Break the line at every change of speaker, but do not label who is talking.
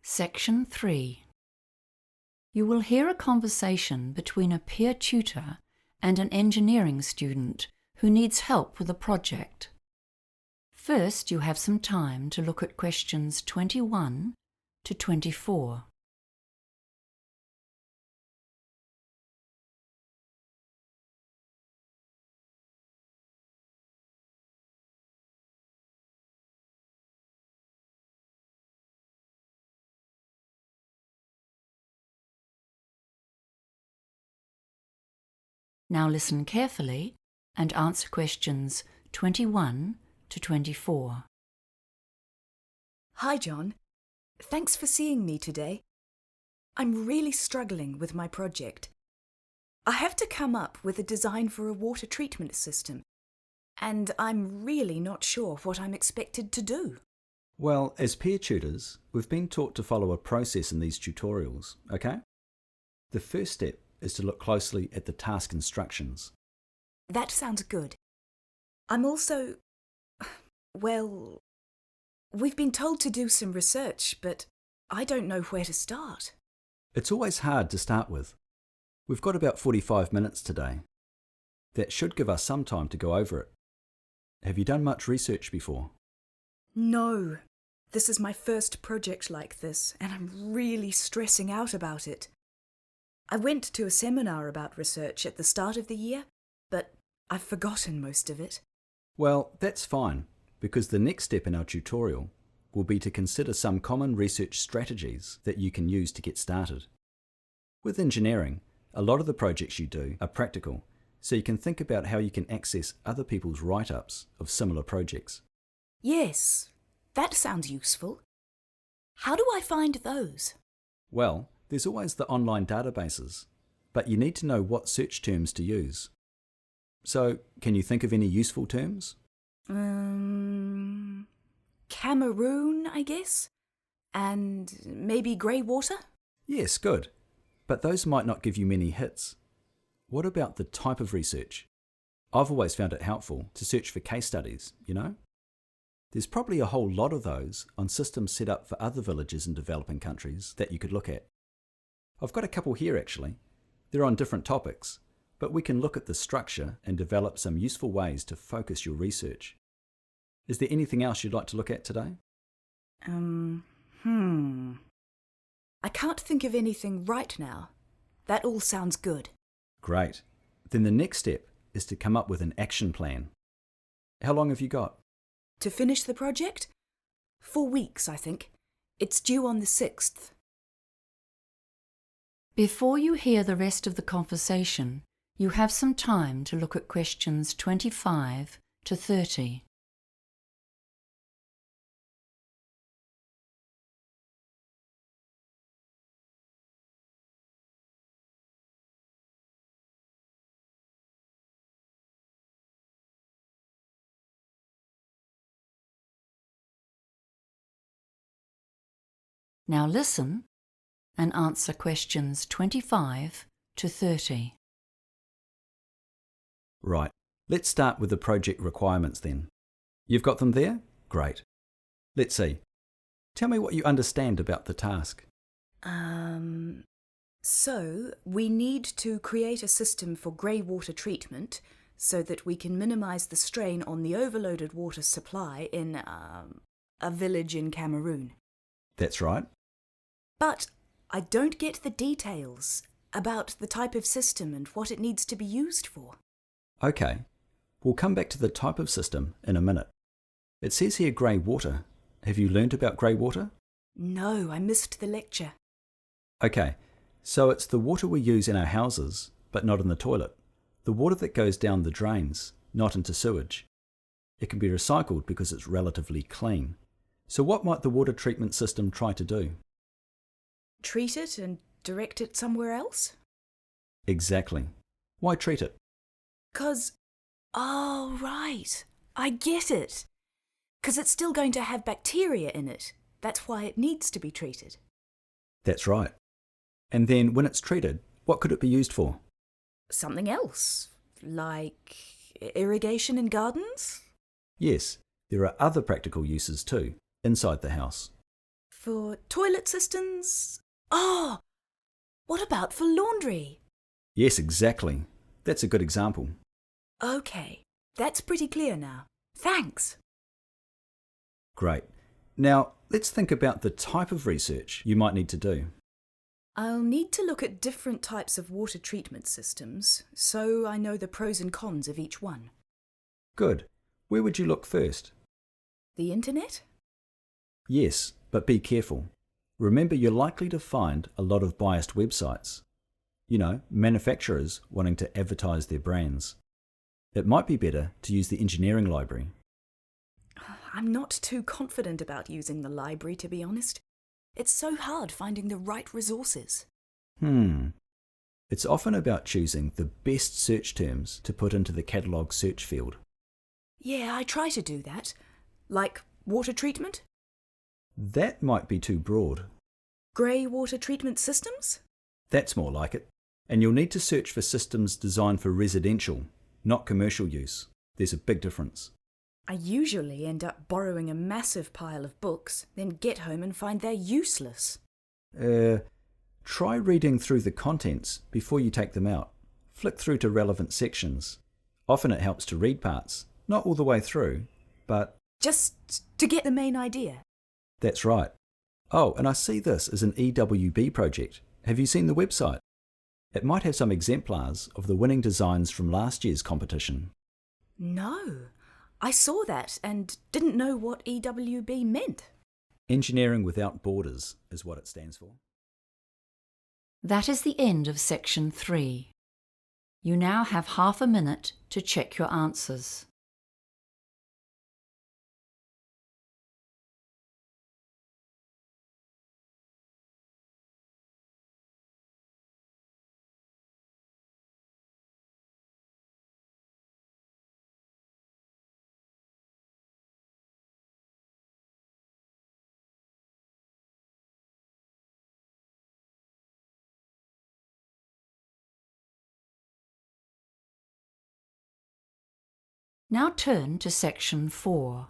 Section 3. You will hear a conversation between a peer tutor and an engineering student who needs help with a project. First, you have some time to look at questions 21 to 24. Now listen carefully and answer questions 21 to 24.
Hi, John. Thanks for seeing me today. I'm really struggling with my project. I have to come up with a design for a water treatment system, and I'm really not sure what I'm expected to do.
Well, as peer tutors, we've been taught to follow a process in these tutorials, okay? The first step is to look closely at the task instructions.
That sounds good. I'm also... well, we've been told to do some research, but I don't know where to start.
It's always hard to start with. We've got about 45 minutes today. That should give us some time to go over it. Have you done much research before?
No. This is my first project like this, and I'm really stressing out about it. I went to a seminar about research at the start of the year, but I've forgotten most of it.
Well, that's fine, because the next step in our tutorial will be to consider some common research strategies that you can use to get started. With engineering, a lot of the projects you do are practical, so you can think about how you can access other people's write-ups of similar projects.
Yes, that sounds useful. How do I find those?
Well, there's always the online databases, but you need to know what search terms to use. So, can you think of any useful terms?
Cameroon, I guess? And maybe grey water?
Yes, good. But those might not give you many hits. What about the type of research? I've always found it helpful to search for case studies, you know? There's probably a whole lot of those on systems set up for other villages in developing countries that you could look at. I've got a couple here actually. They're on different topics, but we can look at the structure and develop some useful ways to focus your research. Is there anything else you'd like to look at today?
I can't think of anything right now. That all sounds good.
Great. Then the next step is to come up with an action plan. How long have you got?
To finish the project? 4 weeks, I think. It's due on the 6th.
Before you hear the rest of the conversation, you have some time to look at questions 25 to 30. Now listen and answer questions 25 to 30.
Right. Let's start with the project requirements then. You've got them there? Great. Let's see. Tell me what you understand about the task.
So we need to create a system for grey water treatment so that we can minimise the strain on the overloaded water supply in a village in Cameroon.
That's right.
But I don't get the details about the type of system and what it needs to be used for.
Okay. We'll come back to the type of system in a minute. It says here grey water. Have you learnt about grey water?
No, I missed the lecture.
Okay. So it's the water we use in our houses, but not in the toilet. The water that goes down the drains, not into sewage. It can be recycled because it's relatively clean. So what might the water treatment system try to do?
Treat it and direct it somewhere else?
Exactly. Why treat it?
Oh, right. I get it. 'Cause it's still going to have bacteria in it. That's why it needs to be treated.
That's right. And then when it's treated, what could it be used for?
Something else, like irrigation in gardens?
Yes, there are other practical uses too, inside the house.
For toilet systems? Oh, what about for laundry?
Yes, exactly. That's a good example.
Okay, that's pretty clear now. Thanks.
Great. Now, let's think about the type of research you might need to do.
I'll need to look at different types of water treatment systems, so I know the pros and cons of each one.
Good. Where would you look first?
The internet?
Yes, but be careful. Remember, you're likely to find a lot of biased websites. You know, manufacturers wanting to advertise their brands. It might be better to use the engineering library.
I'm not too confident about using the library, to be honest. It's so hard finding the right resources.
It's often about choosing the best search terms to put into the catalogue search field.
Yeah, I try to do that. Like water treatment?
That might be too broad.
Grey water treatment systems?
That's more like it. And you'll need to search for systems designed for residential, not commercial use. There's a big difference.
I usually end up borrowing a massive pile of books, then get home and find they're useless.
Try reading through the contents before you take them out. Flick through to relevant sections. Often it helps to read parts, not all the way through, but...
Just to get the main idea.
That's right. Oh, and I see this as an EWB project. Have you seen the website? It might have some exemplars of the winning designs from last year's competition.
No, I saw that and didn't know what EWB meant.
Engineering Without Borders is what it stands for.
That is the end of section 3. You now have half a minute to check your answers. Now turn to section 4.